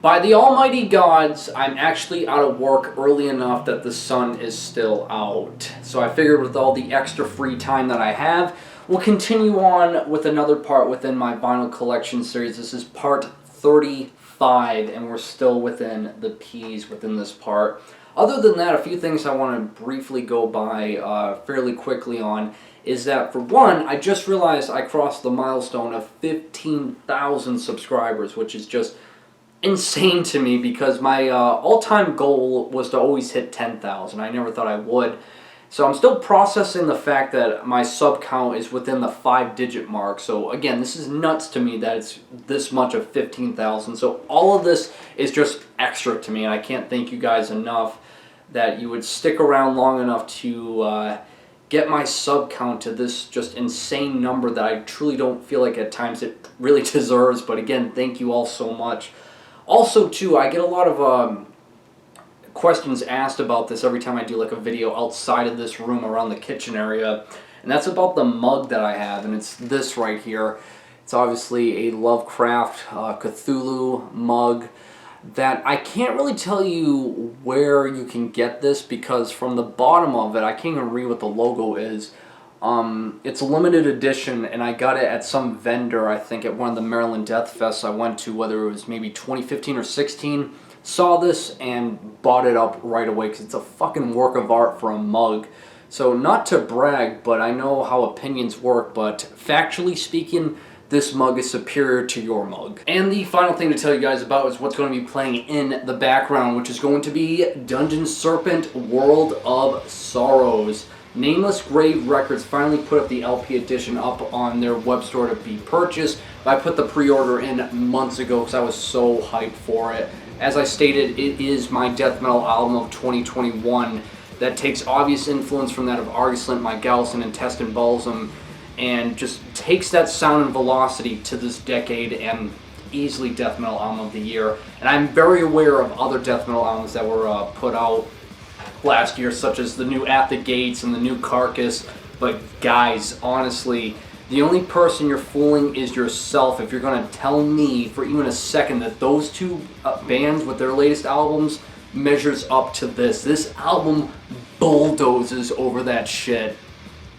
By the almighty gods, I'm actually out of work early enough that the sun is still out. So I figured with all the extra free time that I have, we'll continue on with another part within my vinyl collection series. This is part 35, and we're still within the P's within this part. Other than that, a few things I want to briefly go by fairly quickly on is that, for one, I just realized I crossed the milestone of 15,000 subscribers, which is just insane to me because my all-time goal was to always hit 10,000. I never thought I would. So I'm still processing the fact that my sub count is within the 5-digit mark. So again, this is nuts to me that it's this much of 15,000. So all of this is just extra to me, and I can't thank you guys enough that you would stick around long enough to get my sub count to this just insane number that I truly don't feel like at times it really deserves. But again, thank you all so much. Also, too, I get a lot of questions asked about this every time I do like a video outside of this room around the kitchen area, and that's about the mug that I have, and it's this right here. It's obviously a Lovecraft Cthulhu mug that I can't really tell you where you can get this because from the bottom of it, I can't even read what the logo is. It's a limited edition, and I got it at some vendor, I think at one of the Maryland Death Fests I went to, whether it was maybe 2015 or 16. Saw this and bought it up right away because it's a fucking work of art for a mug. So not to brag, but I know how opinions work, but factually speaking, this mug is superior to your mug. And the final thing to tell you guys about is what's going to be playing in the background, which is going to be Dungeon Serpent World of Sorrows. Nameless Grave Records finally put up the LP edition up on their web store to be purchased. I put the pre-order in months ago because I was so hyped for it. As I stated, it is my death metal album of 2021 that takes obvious influence from that of Argislint, My Galison, and Test and Balsam, and just takes that sound and velocity to this decade and easily death metal album of the year. And I'm very aware of other death metal albums that were put out last year, such as the new At the Gates and the new Carcass, but guys, honestly, the only person you're fooling is yourself if you're going to tell me for even a second that those two bands with their latest albums measures up to this. This album bulldozes over that shit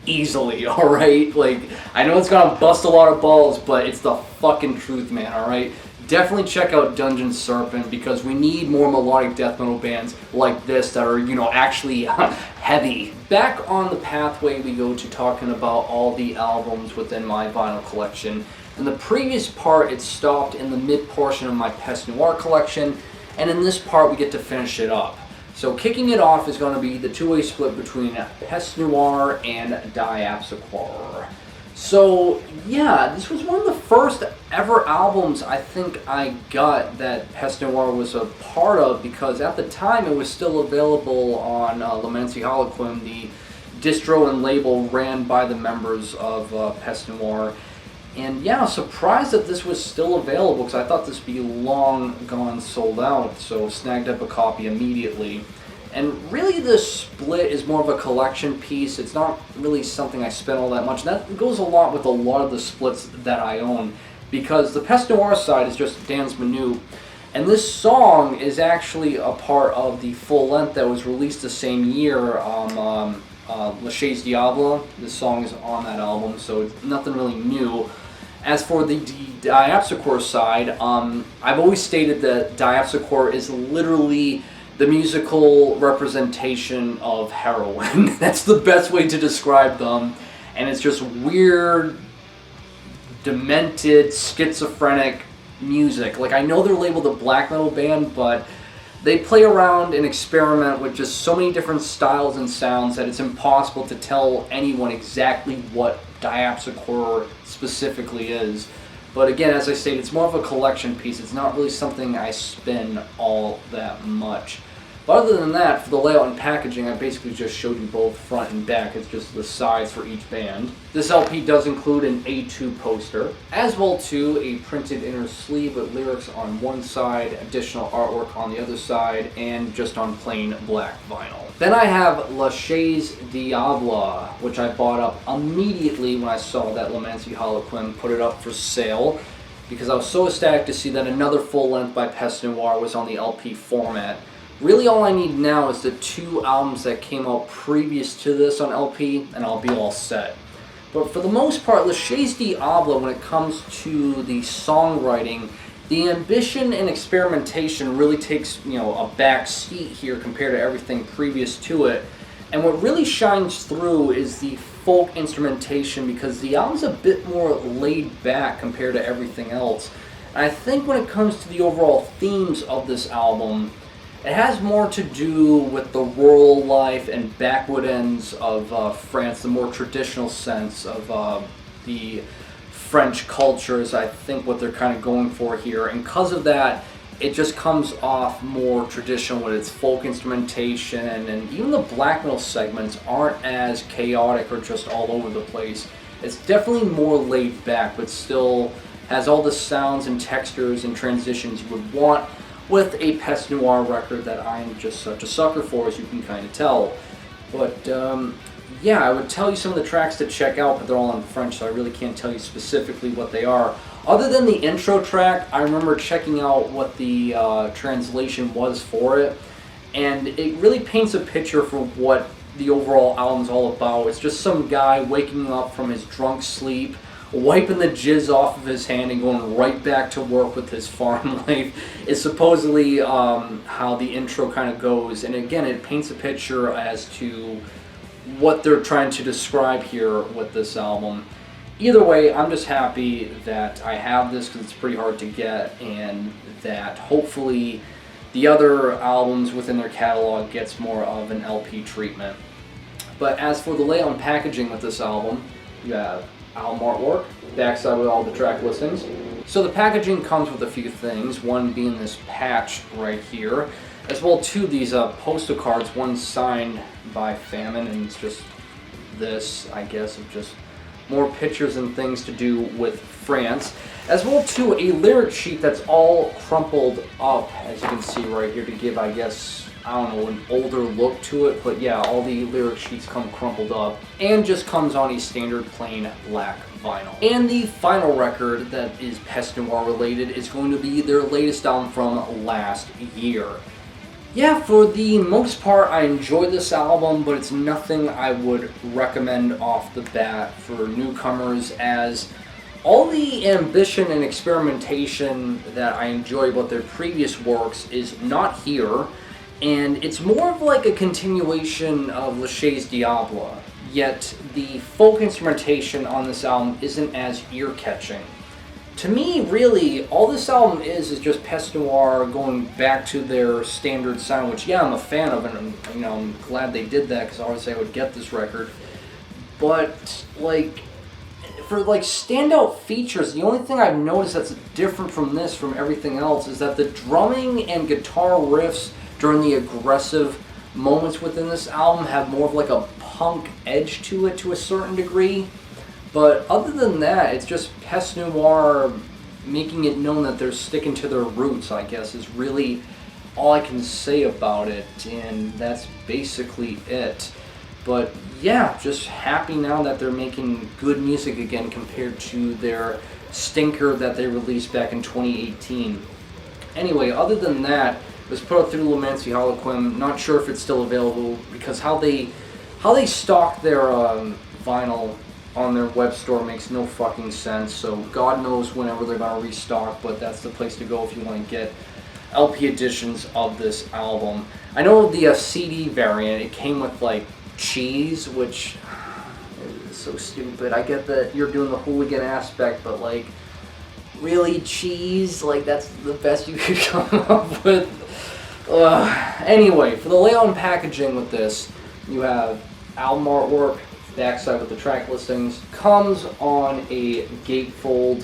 easily, alright? Like, I know it's gonna bust a lot of balls, but it's the fucking truth, man, alright? Definitely check out Dungeon Serpent because we need more melodic death metal bands like this that are, you know, actually heavy. Back on the pathway we go to talking about all the albums within my vinyl collection. In the previous part, it stopped in the mid portion of my Peste Noire collection, and in this part we get to finish it up. So kicking it off is going to be the two-way split between Peste Noire and Diabsoquar. So yeah, this was one of the first ever albums I think I got that Peste Noire was a part of, because at the time it was still available on Aliquem, the distro and label ran by the members of Peste Noire. And yeah, I was surprised that this was still available because I thought this would be long gone sold out, so snagged up a copy immediately. And really this split is more of a collection piece. It's not really something I spent all that much. And that goes a lot with a lot of the splits that I own, because the Peste Noire side is just Dan's Minute, and this song is actually a part of the full length that was released the same year, La Chaise Diable. This song is on that album, so it's nothing really new. As for the Diabsoquar side, I've always stated that Diabsoquar is literally the musical representation of heroin. That's the best way to describe them. And it's just weird, demented, schizophrenic music. Like, I know they're labeled a black metal band, but they play around and experiment with just so many different styles and sounds that it's impossible to tell anyone exactly what Diabsoquar specifically is. But again, as I stated, it's more of a collection piece. It's not really something I spin all that much. But other than that, for the layout and packaging, I basically just showed you both front and back. It's just the size for each band. This LP does include an A2 poster, as well too a printed inner sleeve with lyrics on one side, additional artwork on the other side, and just on plain black vinyl. Then I have La Chaise Diable, which I bought up immediately when I saw that Aliquem put it up for sale, because I was so ecstatic to see that another full length by Peste Noire was on the LP format. Really all I need now is the 2 albums that came out previous to this on LP, and I'll be all set. But for the most part, Le Chais Diable, when it comes to the songwriting, the ambition and experimentation really takes, a back seat here compared to everything previous to it. And what really shines through is the folk instrumentation, because the album's a bit more laid back compared to everything else. And I think when it comes to the overall themes of this album, it has more to do with the rural life and backwood ends of France, the more traditional sense of the French culture is, I think, what they're kind of going for here. And because of that, it just comes off more traditional with its folk instrumentation, and even the black metal segments aren't as chaotic or just all over the place. It's definitely more laid back, but still has all the sounds and textures and transitions you would want with a Peste Noire record that I'm just such a sucker for, as you can kind of tell. But yeah, I would tell you some of the tracks to check out, but they're all in French, so I really can't tell you specifically what they are. Other than the intro track, I remember checking out what the translation was for it, and it really paints a picture for what the overall album's all about. It's just some guy waking up from his drunk sleep, wiping the jizz off of his hand and going right back to work with his farm life is supposedly how the intro kind of goes. And again, it paints a picture as to what they're trying to describe here with this album. Either way, I'm just happy that I have this because it's pretty hard to get, and that hopefully the other albums within their catalog gets more of an LP treatment. But as for the layout and packaging with this album, you have album artwork, backside with all the track listings. So the packaging comes with a few things, one being this patch right here, as well two these postal cards, one signed by Famine, and it's just this, I guess, of just more pictures and things to do with France, as well too a lyric sheet that's all crumpled up, as you can see right here, to give, I guess, I don't know, an older look to it, but yeah, all the lyric sheets come crumpled up and just comes on a standard plain black vinyl. And the final record that is Peste Noire related is going to be their latest album from last year. Yeah, for the most part, I enjoyed this album, but it's nothing I would recommend off the bat for newcomers, as all the ambition and experimentation that I enjoy about their previous works is not here. And it's more of like a continuation of Le Chais Diable, yet the folk instrumentation on this album isn't as ear-catching. To me, really, all this album is just Peste Noire going back to their standard sound, which, yeah, I'm a fan of, and I'm glad they did that, because obviously I would get this record. But, for standout features, the only thing I've noticed that's different from this, from everything else, is that the drumming and guitar riffs during the aggressive moments within this album have more of a punk edge to it to a certain degree. But other than that, it's just Peste Noire making it known that they're sticking to their roots, I guess, is really all I can say about it, and that's basically it. But yeah, just happy now that they're making good music again compared to their stinker that they released back in 2018. Anyway, other than that, it was put up through Aliquem. Not sure if it's still available, because how they stock their vinyl on their web store makes no fucking sense. So God knows whenever they're gonna restock, but that's the place to go if you want to get LP editions of this album. I know the CD variant, it came with cheese, which is so stupid. I get that you're doing the hooligan aspect, but really, cheese? That's the best you could come up with? Anyway, for the layout and packaging with this, you have album artwork, backside with the track listings, comes on a gatefold.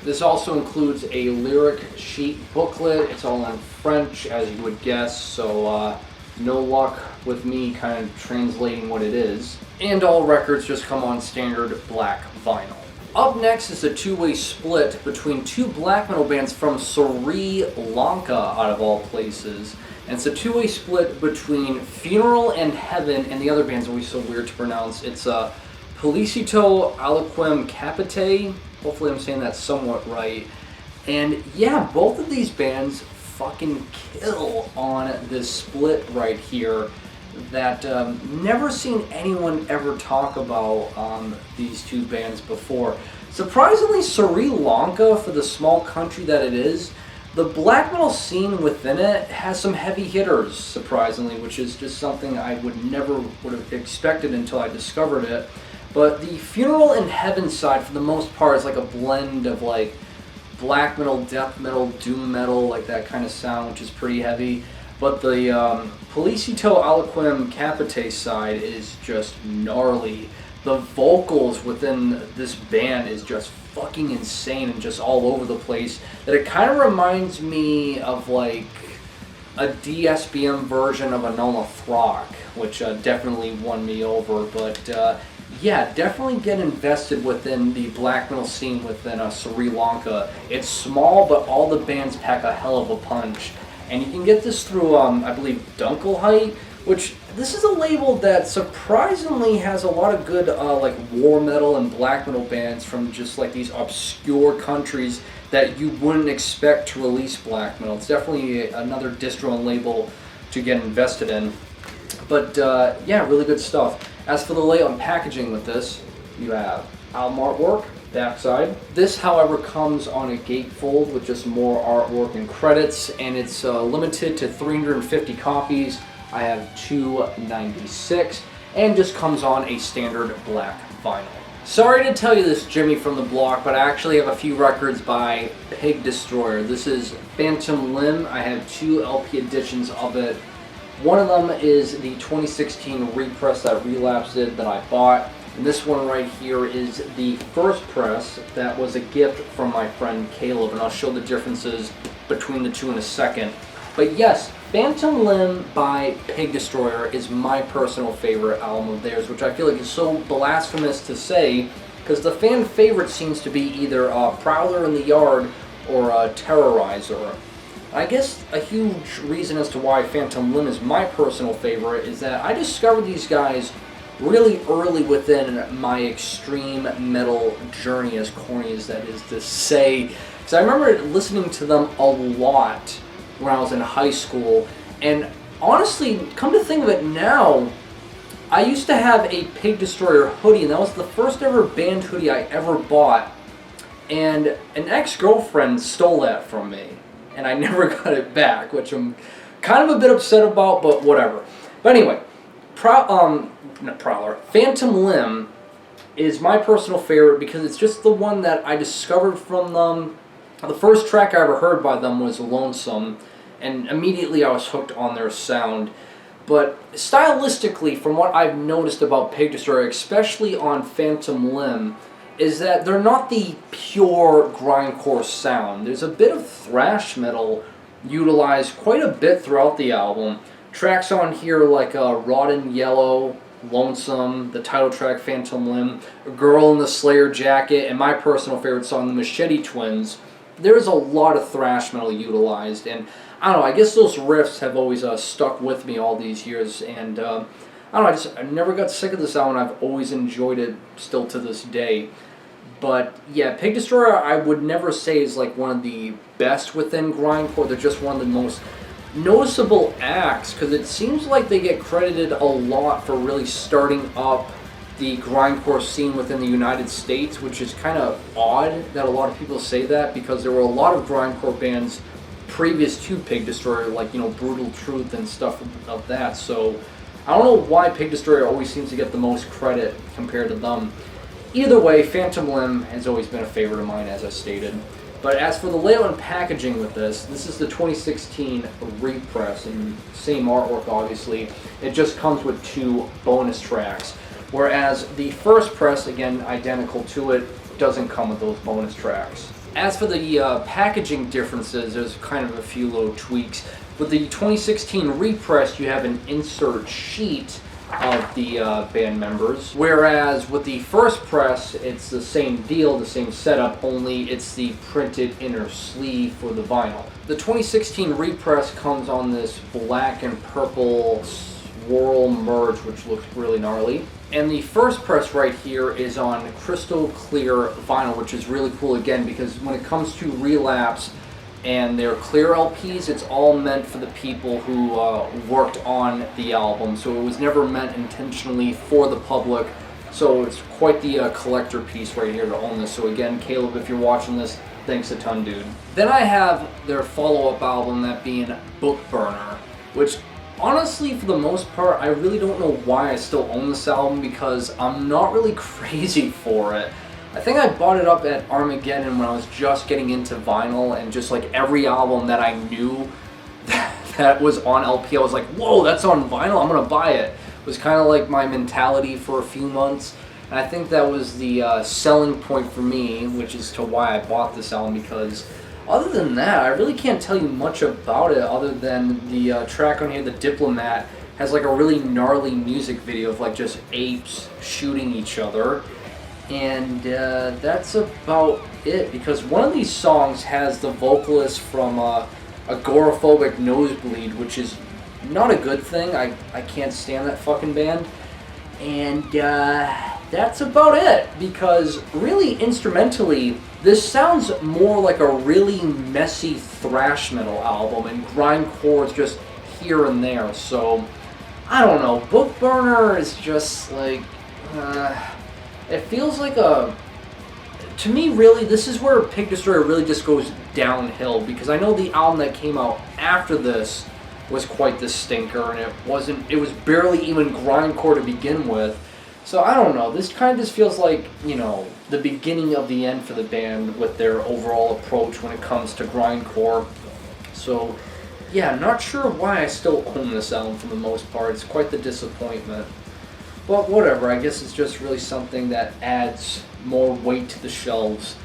This also includes a lyric sheet booklet. It's all in French, as you would guess, so no luck with me kind of translating what it is. And all records just come on standard black vinyl. Up next is a two-way split between two black metal bands from Sri Lanka, out of all places. And it's a two-way split between Funeral and Heaven, and the other band's always so weird to pronounce. It's Plecto, Aliquem, Capite. Hopefully I'm saying that somewhat right. And yeah, both of these bands fucking kill on this split right here that never seen anyone ever talk about these two bands before. Surprisingly, Sri Lanka, for the small country that it is, the black metal scene within it has some heavy hitters, surprisingly, which is just something I would have expected until I discovered it. But the Funeral in Heaven side, for the most part, is like a blend of like black metal, death metal, doom metal, like that kind of sound, which is pretty heavy. But the Plecto Aliquem Capite side is just gnarly. The vocals within this band is just fucking insane and just all over the place. That it kind of reminds me of like a DSBM version of Anoma Throck, which definitely won me over. But yeah, definitely get invested within the black metal scene within Sri Lanka. It's small, but all the bands pack a hell of a punch. And you can get this through, I believe, Dunkelheit, which this is a label that surprisingly has a lot of good like war metal and black metal bands from just like these obscure countries that you wouldn't expect to release black metal. It's definitely another distro and label to get invested in. But yeah, really good stuff. As for the layout and packaging with this, you have album artwork, backside. This, however, comes on a gatefold with just more artwork and credits, and it's limited to 350 copies. I have 296, and just comes on a standard black vinyl. Sorry to tell you this, Jimmy from the block, but I actually have a few records by Pig Destroyer. This is Phantom Limb. I have 2 LP editions of it. One of them is the 2016 repress that Relapse did that I bought. And this one right here is the first press that was a gift from my friend Caleb, and I'll show the differences between the two in a second. But yes, Phantom Limb by Pig Destroyer is my personal favorite album of theirs, which I feel like is so blasphemous to say, because the fan favorite seems to be either Prowler in the Yard or Terrorizer. I guess a huge reason as to why Phantom Limb is my personal favorite is that I discovered these guys really early within my extreme metal journey, as corny as that is to say. Because I remember listening to them a lot when I was in high school, and honestly, come to think of it now, I used to have a Pig Destroyer hoodie, and that was the first ever band hoodie I ever bought, and an ex-girlfriend stole that from me, and I never got it back, which I'm kind of a bit upset about, but whatever. But anyway, Phantom Limb is my personal favorite because it's just the one that I discovered from them. The first track I ever heard by them was Lonesome, and immediately I was hooked on their sound. But stylistically, from what I've noticed about Pig Destroyer, especially on Phantom Limb, is that they're not the pure grindcore sound. There's a bit of thrash metal utilized quite a bit throughout the album. Tracks on here like Rotten Yellow, Lonesome, the title track Phantom Limb, A Girl in the Slayer Jacket, and my personal favorite song, The Machete Twins. There's a lot of thrash metal utilized, and I don't know, I guess those riffs have always stuck with me all these years, and I don't know, I never got sick of this album. I've always enjoyed it still to this day. But yeah, Pig Destroyer I would never say is like one of the best within grindcore. They're just one of the most noticeable acts, because it seems like they get credited a lot for really starting up the grindcore scene within the United States, which is kind of odd that a lot of people say that, because there were a lot of grindcore bands previous to Pig Destroyer, like, you know, Brutal Truth and stuff of that. So I don't know why Pig Destroyer always seems to get the most credit compared to them. Either way, Phantom Limb has always been a favorite of mine, as I stated. But as for the layout and packaging with this is the 2016 repress, and same artwork obviously. It just comes with 2 bonus tracks, whereas the first press, again identical to it, doesn't come with those bonus tracks. As for the packaging differences, there's kind of a few little tweaks. With the 2016 repress, you have an insert sheet of the band members, whereas with the first press it's the same deal, the same setup, only it's the printed inner sleeve for the vinyl. The 2016 repress comes on this black and purple swirl merge, which looks really gnarly. And the first press right here is on crystal clear vinyl, which is really cool again because when it comes to Relapse and their clear LPs, it's all meant for the people who worked on the album. So it was never meant intentionally for the public. So it's quite the collector piece right here to own this. So again, Caleb, if you're watching this, thanks a ton, dude. Then I have their follow-up album, that being Book Burner, which honestly, for the most part, I really don't know why I still own this album because I'm not really crazy for it. I think I bought it up at Armageddon when I was just getting into vinyl, and just like every album that I knew that was on LP, I was like, whoa, that's on vinyl, I'm gonna buy it. It was kind of like my mentality for a few months, and I think that was the selling point for me, which is to why I bought this album, because other than that, I really can't tell you much about it other than the track on here, The Diplomat, has like a really gnarly music video of like just apes shooting each other. And that's about it, because one of these songs has the vocalist from Agoraphobic Nosebleed, which is not a good thing. I can't stand that fucking band. And that's about it, because really instrumentally, this sounds more like a really messy thrash metal album, and grindcore is just here and there. So, I don't know. Book Burner is just like... it feels like to me, really, this is where Pig Destroyer really just goes downhill, because I know the album that came out after this was quite the stinker, and it was barely even grindcore to begin with. So I don't know, this kind of just feels like, you know, the beginning of the end for the band with their overall approach when it comes to grindcore. So yeah, not sure why I still own this album for the most part. It's quite the disappointment. But whatever, I guess it's just really something that adds more weight to the shelves.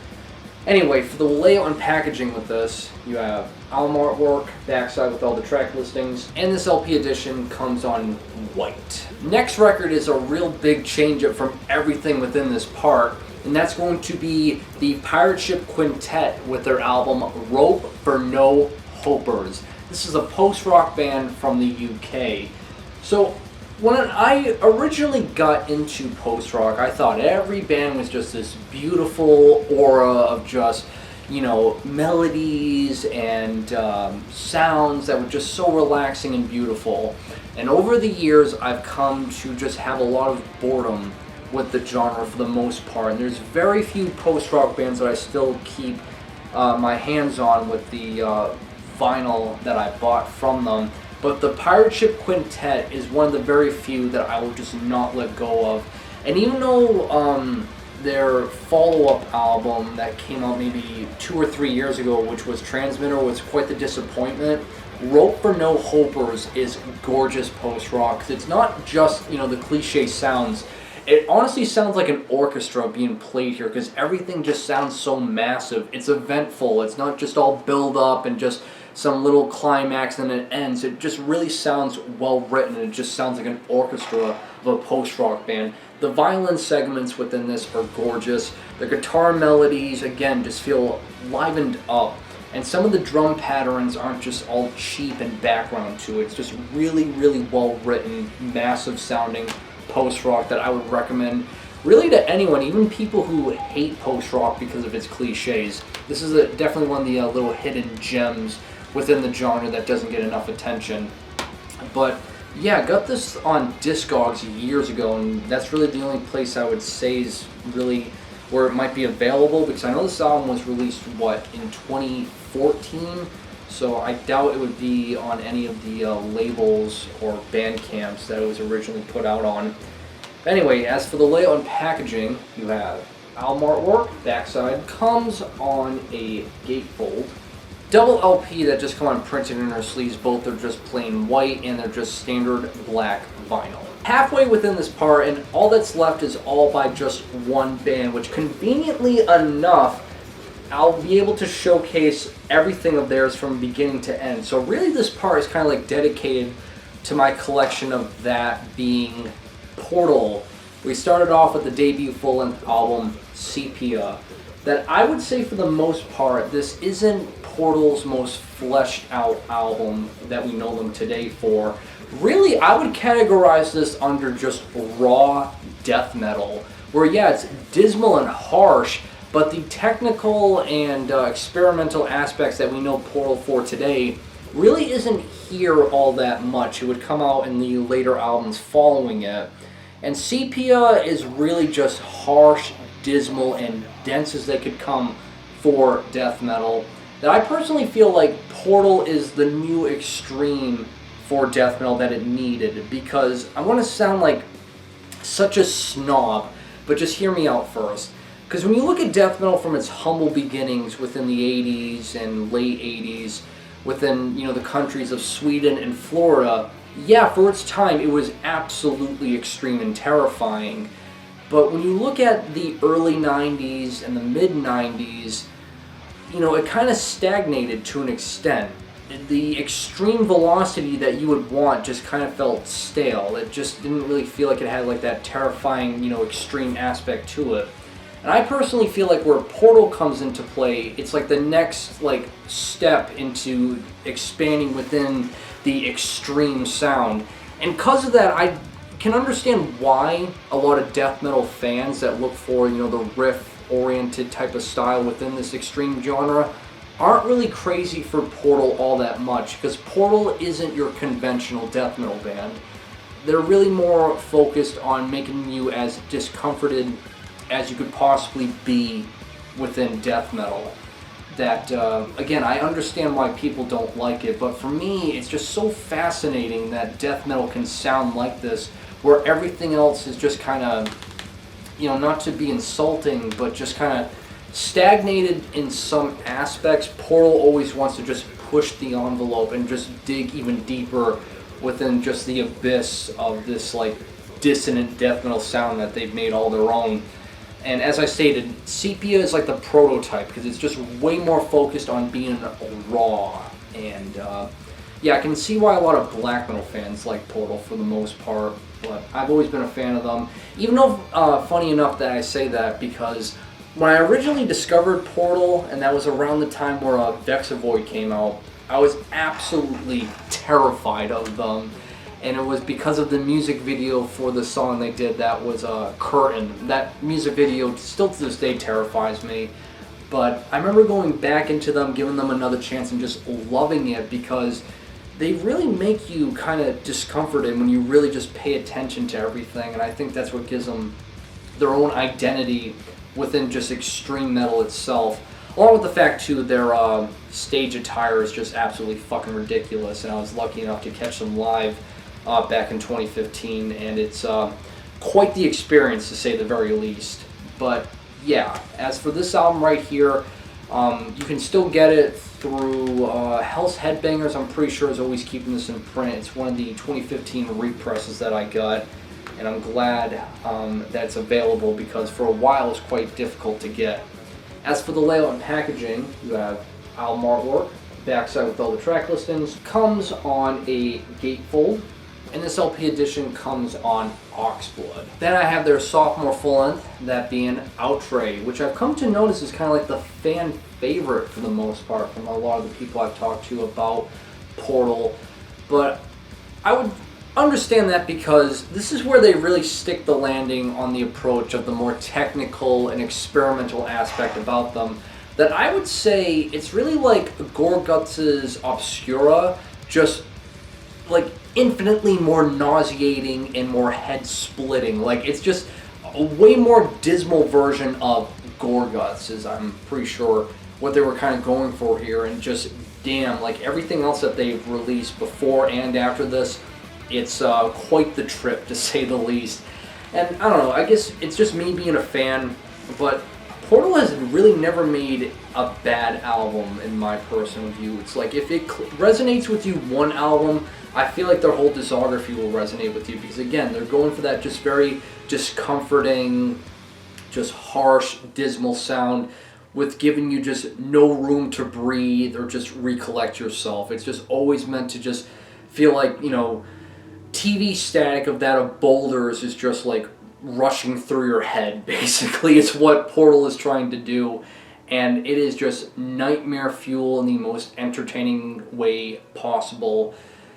Anyway, for the layout and packaging with this, you have album artwork, backside with all the track listings, and this LP edition comes on white. Next record is a real big change up from everything within this part, and that's going to be the Pirate Ship Quintet with their album Rope for No Hopers. This is a post-rock band from the UK. So, when I originally got into post-rock, I thought every band was just this beautiful aura of just, you know, melodies and sounds that were just so relaxing and beautiful. And over the years, I've come to just have a lot of boredom with the genre for the most part. And there's very few post-rock bands that I still keep my hands on with the vinyl that I bought from them. But the Pirate Ship Quintet is one of the very few that I will just not let go of. And even though their follow-up album that came out maybe 2 or 3 years ago, which was Transmitter, was quite the disappointment, Rope for No Hopers is gorgeous post-rock. It's not just, you know, the cliche sounds. It honestly sounds like an orchestra being played here, because everything just sounds so massive. It's eventful. It's not just all build up and just some little climax and then it ends. It just really sounds well written. It just sounds like an orchestra of a post-rock band. The violin segments within this are gorgeous. The guitar melodies, again, just feel livened up. And some of the drum patterns aren't just all cheap and background to it. It's just really, really well written, massive sounding post-rock that I would recommend really to anyone, even people who hate post-rock because of its cliches. This is definitely one of the little hidden gems within the genre that doesn't get enough attention. But yeah, got this on Discogs years ago, and that's really the only place I would say is really where it might be available, because I know this album was released, in 2014, so I doubt it would be on any of the labels or Bandcamps that it was originally put out on. Anyway, as for the layout and packaging, you have album artwork, backside, comes on a gatefold. Double LP that just come on printed in their sleeves. Both are just plain white and they're just standard black vinyl. Halfway within this part, and all that's left is all by just one band, which conveniently enough, I'll be able to showcase everything of theirs from beginning to end. So really this part is kind of like dedicated to my collection of that being Portal. We started off with the debut full-length album, Sepia, that I would say for the most part, this isn't Portal's most fleshed out album that we know them today for. Really, I would categorize this under just raw death metal, where yeah, it's dismal and harsh, but the technical and experimental aspects that we know Portal for today really isn't here all that much. It would come out in the later albums following it. And Sepia is really just harsh, dismal, and dense as they could come for death metal. That I personally feel like Portal is the new extreme for death metal that it needed, because I want to sound like such a snob, but just hear me out first. Because when you look at death metal from its humble beginnings within the 80s and late 80s, within the countries of Sweden and Florida, yeah, for its time it was absolutely extreme and terrifying. But when you look at the early 90s and the mid 90s, it kind of stagnated to an extent. The extreme velocity that you would want just kind of felt stale. It just didn't really feel like it had like that terrifying, extreme aspect to it. And I personally feel like where Portal comes into play, it's like the next step into expanding within the extreme sound. And because of that, I can understand why a lot of death metal fans that look for, the riff-oriented type of style within this extreme genre aren't really crazy for Portal all that much, because Portal isn't your conventional death metal band. They're really more focused on making you as discomforted as you could possibly be within death metal. That, again, I understand why people don't like it, but for me, it's just so fascinating that death metal can sound like this, where everything else is just kind of, not to be insulting, but just kind of stagnated in some aspects. Portal always wants to just push the envelope and just dig even deeper within just the abyss of this dissonant death metal sound that they've made all their own. And as I stated, Sepia is like the prototype, because it's just way more focused on being raw. And yeah, I can see why a lot of black metal fans like Portal for the most part, but I've always been a fan of them. Even though, funny enough that I say that, because when I originally discovered Portal, and that was around the time where Vexavoid came out, I was absolutely terrified of them. And it was because of the music video for the song they did that was Curtain. That music video still to this day terrifies me. But I remember going back into them, giving them another chance, and just loving it, because they really make you kind of discomforted when you really just pay attention to everything. And I think that's what gives them their own identity within just extreme metal itself. Along with the fact, too, their stage attire is just absolutely fucking ridiculous. And I was lucky enough to catch them live back in 2015, and it's quite the experience, to say the very least. But yeah, as for this album right here, you can still get it through Hell's Headbangers. I'm pretty sure is always keeping this in print. It's one of the 2015 represses that I got, and I'm glad that it's available, because for a while it was quite difficult to get. As for the layout and packaging, you have album artwork, backside with all the track listings, comes on a gatefold, and this LP edition comes on Oxblood. Then I have their sophomore full-length, that being Outre, which I've come to notice is kind of like the fan favorite for the most part from a lot of the people I've talked to about Portal. But I would understand that, because this is where they really stick the landing on the approach of the more technical and experimental aspect about them. That I would say it's really like Gorguts' Obscura, just infinitely more nauseating and more head-splitting. It's just a way more dismal version of Gorguts, is I'm pretty sure what they were kind of going for here. And just damn, everything else that they've released before and after this, it's quite the trip, to say the least. And I don't know, I guess it's just me being a fan, but Portal has really never made a bad album in my personal view. It's if it resonates with you one album, I feel like their whole discography will resonate with you, because again, they're going for that just very discomforting, just harsh, dismal sound, with giving you just no room to breathe or just recollect yourself. It's just always meant to just feel like, TV static of that of boulders is just rushing through your head, basically. It's what Portal is trying to do, and it is just nightmare fuel in the most entertaining way possible,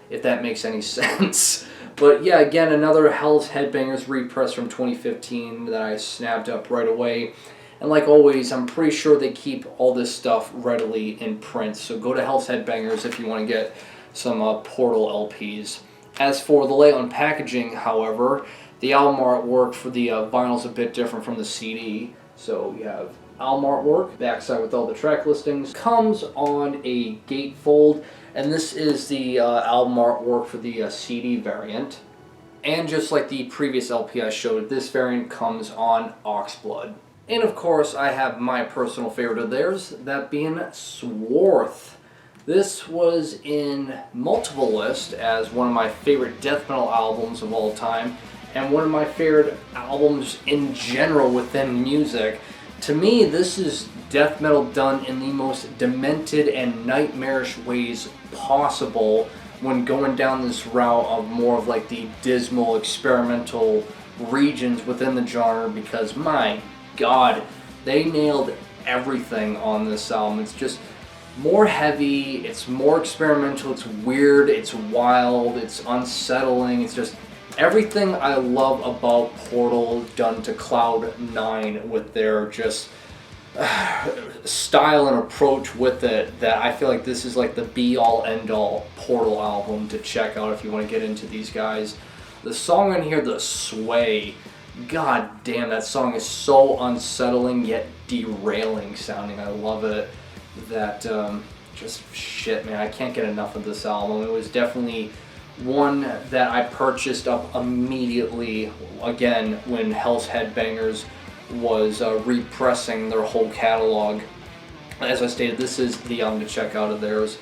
if that makes any sense. But yeah, again, another Hell's Headbangers repress from 2015 that I snapped up right away. And like always, I'm pretty sure they keep all this stuff readily in print. So go to Hell's Headbangers if you want to get some Portal LPs. As for the layout and packaging, however, the album artwork for the vinyl is a bit different from the CD. So you have album artwork, backside with all the track listings, comes on a gatefold, and this is the album artwork for the CD variant. And just like the previous LP I showed, this variant comes on Oxblood. And of course, I have my personal favorite of theirs, that being Swarth. This was in multiple lists as one of my favorite death metal albums of all time, and one of my favorite albums in general within music. To me, this is death metal done in the most demented and nightmarish ways possible when going down this route of more of like the dismal experimental regions within the genre, because my God, they nailed everything on this album. It's just more heavy, it's more experimental, it's weird, it's wild, it's unsettling, it's just everything I love about Portal done to Cloud9 with their just style and approach with it, that I feel like this is like the be-all end-all Portal album to check out if you want to get into these guys. The song on here, The Sway, God damn, that song is so unsettling yet derailing sounding. I love it. That just shit, man, I can't get enough of this album. It was definitely one that I purchased up immediately, again, when Hell's Headbangers was repressing their whole catalog. As I stated, this is the album to check out of theirs.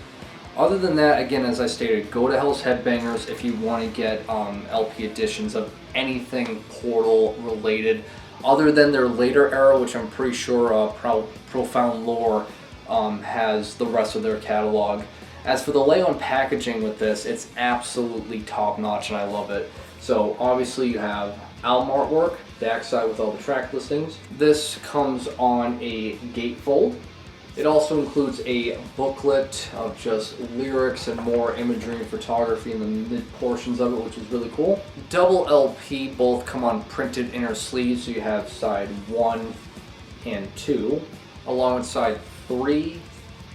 Other than that, again, as I stated, go to Hell's Headbangers if you want to get LP editions of anything Portal related, other than their later era, which I'm pretty sure Profound Lore has the rest of their catalog. As for the layout and packaging with this, it's absolutely top notch and I love it. So obviously you have album artwork, backside with all the track listings. This comes on a gatefold. It also includes a booklet of just lyrics and more imagery and photography in the mid portions of it, which is really cool. Double LP, both come on printed inner sleeves, so you have side 1 and 2, along with side 3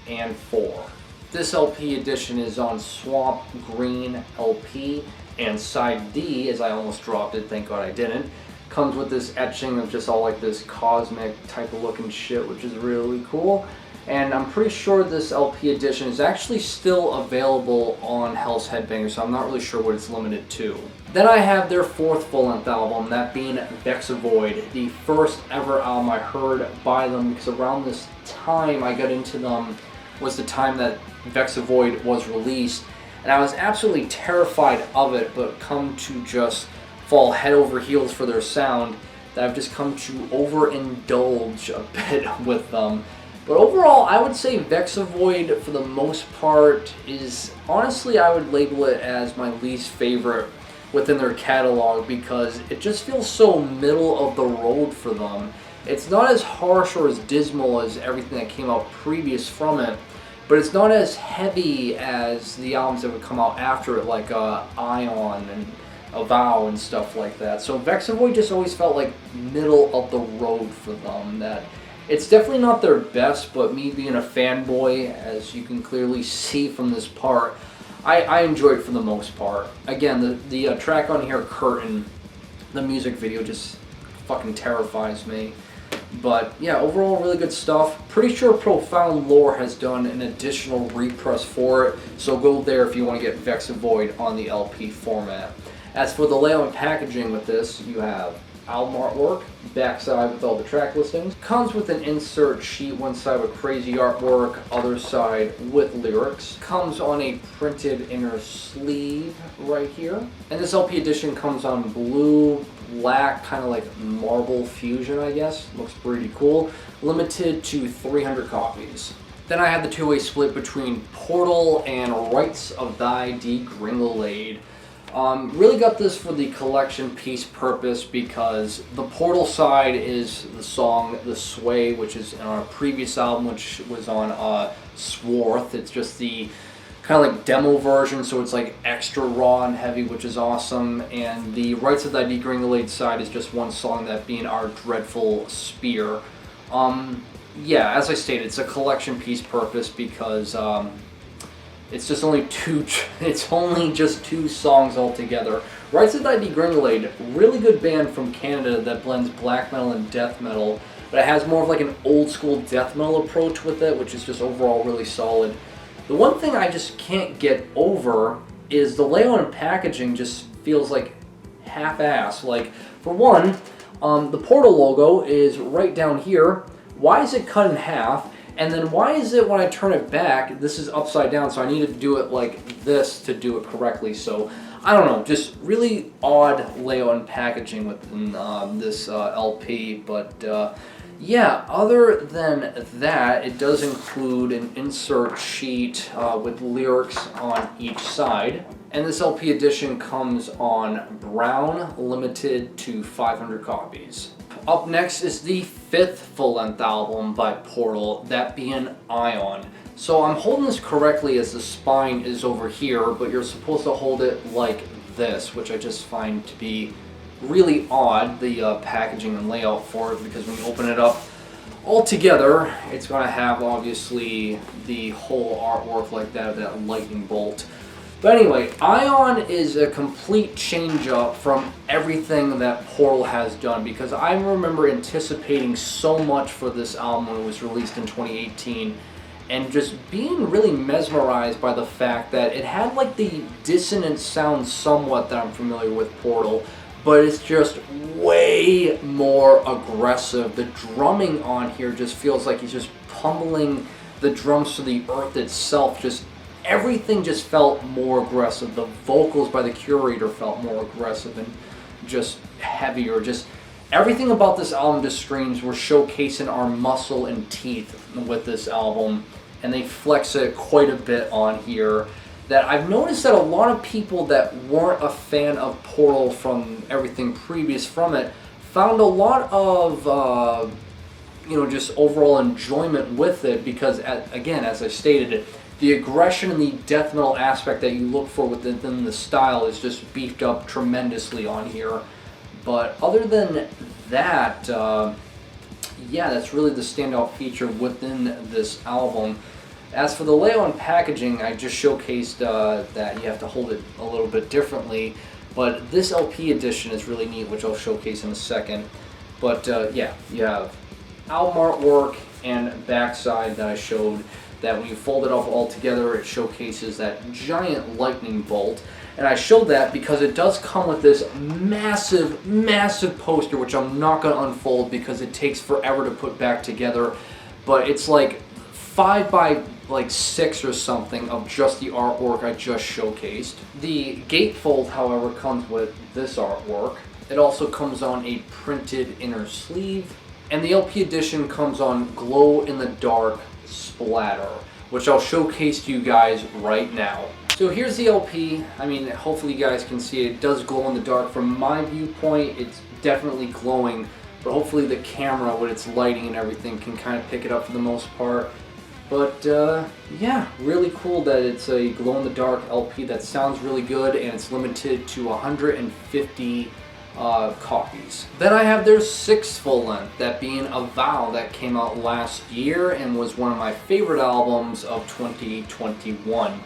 and 4. This LP edition is on Swamp Green LP, and side D, as I almost dropped it, thank God I didn't, comes with this etching of just all like this cosmic type of looking shit, which is really cool. And I'm pretty sure this LP edition is actually still available on Hell's Headbangers, so I'm not really sure what it's limited to. Then I have their fourth full-length album, that being Vexavoid, the first ever album I heard by them, because around this time I got into them was the time that Vexavoid was released, and I was absolutely terrified of it, but come to just fall head over heels for their sound, that I've just come to overindulge a bit with them. But overall, I would say Vexavoid, for the most part, is, honestly, I would label it as my least favorite within their catalog, because it just feels so middle of the road for them. It's not as harsh or as dismal as everything that came out previous from it, but it's not as heavy as the albums that would come out after it, like Ion and Avow and stuff like that. So Vexavoid just always felt like middle of the road for them. That it's definitely not their best, but me being a fanboy, as you can clearly see from this part, I enjoy it for the most part. Again, the track on here, Curtain, the music video just fucking terrifies me. But yeah, overall really good stuff. Pretty sure Profound Lore has done an additional repress for it, so go there if you want to get Vexavoid on the LP format. As for the layout and packaging with this, you have album artwork, backside with all the track listings. Comes with an insert sheet, one side with crazy artwork, other side with lyrics. Comes on a printed inner sleeve right here. And this LP edition comes on blue, black, kind of like marble fusion, I guess. Looks pretty cool. Limited to 300 copies. Then I had the two-way split between Portal and Rites of Thy Degringolade. Really got this for the collection piece purpose, because the Portal side is the song The Sway, which is on our previous album, which was on Swarth. It's just the kind of like demo version, so it's like extra raw and heavy, which is awesome. And the Rites of Thy Degringolade side is just one song, that being Our Dreadful Spear. Yeah, as I stated, it's a collection piece purpose because it's just only it's only just two songs altogether. Rites of Thy Degringolade, really good band from Canada that blends black metal and death metal, but it has more of like an old school death metal approach with it, which is just overall really solid. The one thing I just can't get over is the layout and packaging just feels like half-ass. Like, for one, the Portal logo is right down here. Why is it cut in half? And then why is it when I turn it back, this is upside down, so I needed to do it like this to do it correctly. So, I don't know, just really odd layout and packaging within this LP, but yeah, other than that, it does include an insert sheet with lyrics on each side. And this LP edition comes on brown, limited to 500 copies. Up next is the 5th full-length album by Portal, that being Ion. So I'm holding this correctly as the spine is over here, but you're supposed to hold it like this, which I just find to be really odd, the packaging and layout for it, because when you open it up all together, it's going to have obviously the whole artwork like that lightning bolt. But anyway, Ion is a complete change up from everything that Portal has done, because I remember anticipating so much for this album when it was released in 2018, and just being really mesmerized by the fact that it had like the dissonant sound somewhat that I'm familiar with Portal, but it's just way more aggressive. The drumming on here just feels like he's just pummeling the drums to the earth itself. Just everything just felt more aggressive. The vocals by the Curator felt more aggressive and just heavier. Just everything about this album just screams, we're showcasing our muscle and teeth with this album, and they flex it quite a bit on here. That I've noticed that a lot of people that weren't a fan of Portal from everything previous from it found a lot of just overall enjoyment with it, because again, as I stated, the aggression and the death metal aspect that you look for within the style is just beefed up tremendously on here. But other than that, yeah, that's really the standout feature within this album. As for the layout and packaging, I just showcased that you have to hold it a little bit differently, but this LP edition is really neat, which I'll showcase in a second. But yeah, you have album artwork and backside that I showed, that when you fold it off all together, it showcases that giant lightning bolt. And I showed that because it does come with this massive, massive poster, which I'm not going to unfold because it takes forever to put back together. But it's like 5 by 6 or something of just the artwork I just showcased. The gatefold, however, comes with this artwork. It also comes on a printed inner sleeve. And the LP edition comes on glow-in-the-dark splatter, which I'll showcase to you guys right now. So here's the LP. I mean, hopefully you guys can see it. It does glow in the dark. From my viewpoint, it's definitely glowing, but hopefully the camera with its lighting and everything can kind of pick it up for the most part. But yeah, really cool that it's a glow-in-the-dark LP that sounds really good, and it's limited to 150 copies. Then I have their 6th full-length, that being Avow, that came out last year and was one of my favorite albums of 2021.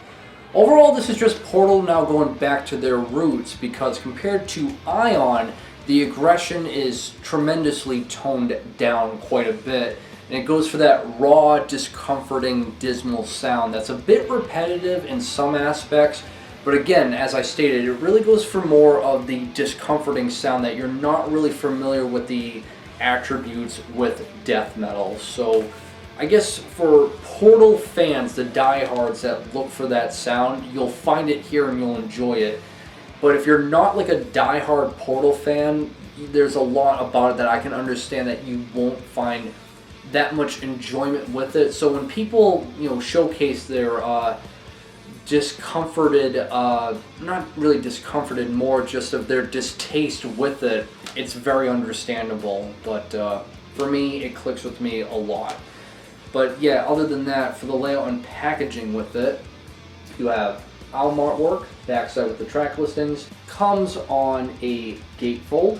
Overall, this is just Portal now going back to their roots, because compared to Ion, the aggression is tremendously toned down quite a bit. And it goes for that raw, discomforting, dismal sound that's a bit repetitive in some aspects, but again, as I stated, it really goes for more of the discomforting sound that you're not really familiar with the attributes with death metal. So I guess for Portal fans, the diehards that look for that sound, you'll find it here and you'll enjoy it. But if you're not like a diehard Portal fan, there's a lot about it that I can understand that you won't find that much enjoyment with it. So when people, showcase their discomforted, not really discomforted, more just of their distaste with it, it's very understandable. But for me, it clicks with me a lot. But yeah, other than that, for the layout and packaging with it, You have album artwork, backside with the track listings, comes on a gatefold.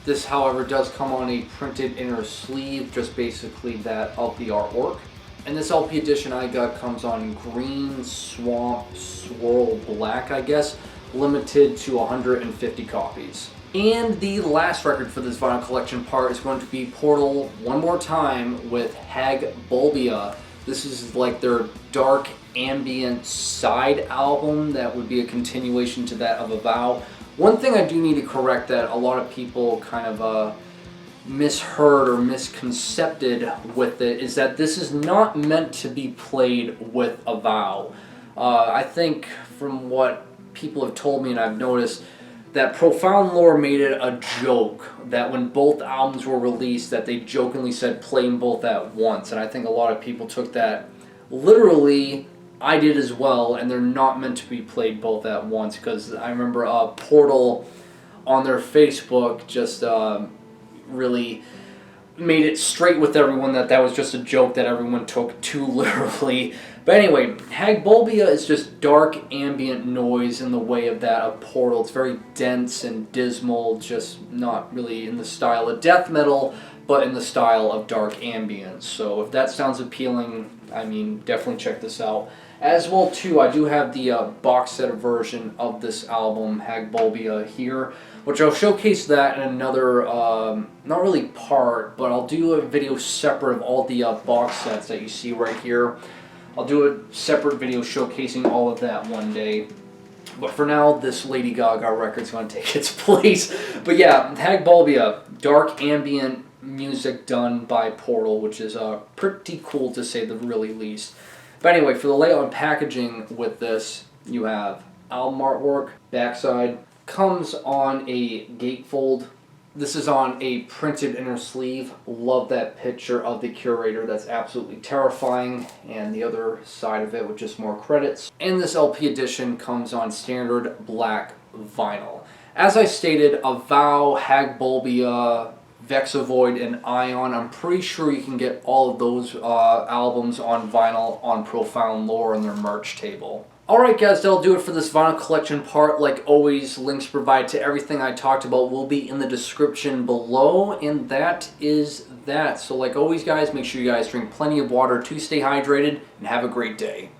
This, however, does come on a printed inner sleeve, just basically that of the artwork. And this LP edition I got comes on green swamp swirl black, I guess, limited to 150 copies. And the last record for this vinyl collection part is going to be Portal one more time with Hag Bulbia. This is like their dark ambient side album that would be a continuation to that of Avow. One thing I do need to correct that a lot of people kind of misheard or misconcepted with it is that this is not meant to be played with Avow. I think from what people have told me and I've noticed that Profound Lore made it a joke that when both albums were released that they jokingly said play them both at once, and I think a lot of people took that literally. I did as well, and they're not meant to be played both at once, because I remember Portal on their Facebook just really made it straight with everyone that that was just a joke that everyone took too literally. But anyway, Hag Bulbia is just dark ambient noise in the way of that of Portal. It's very dense and dismal, just not really in the style of death metal, but in the style of dark ambient. So if that sounds appealing, I mean, definitely check this out. As well, too, I do have the box set version of this album, Hag Bulbia, here, which I'll showcase that in another, not really part, but I'll do a video separate of all the box sets that you see right here. I'll do a separate video showcasing all of that one day. But for now, this Lady Gaga record's going to take its place. But yeah, Hag Bulbia, dark ambient music done by Portal, which is pretty cool to say the really least. But anyway, for the layout and packaging with this, you have album artwork, backside, comes on a gatefold. This is on a printed inner sleeve. Love that picture of the curator. That's absolutely terrifying. And the other side of it with just more credits. And this LP edition comes on standard black vinyl. As I stated, Avow, Hag Bulbia, Vexavoid, and Ion. I'm pretty sure you can get all of those albums on vinyl on Profound Lore in their merch table. Alright guys, that'll do it for this vinyl collection part. Like always, links provided to everything I talked about will be in the description below, and that is that. So like always guys, make sure you guys drink plenty of water to stay hydrated, and have a great day.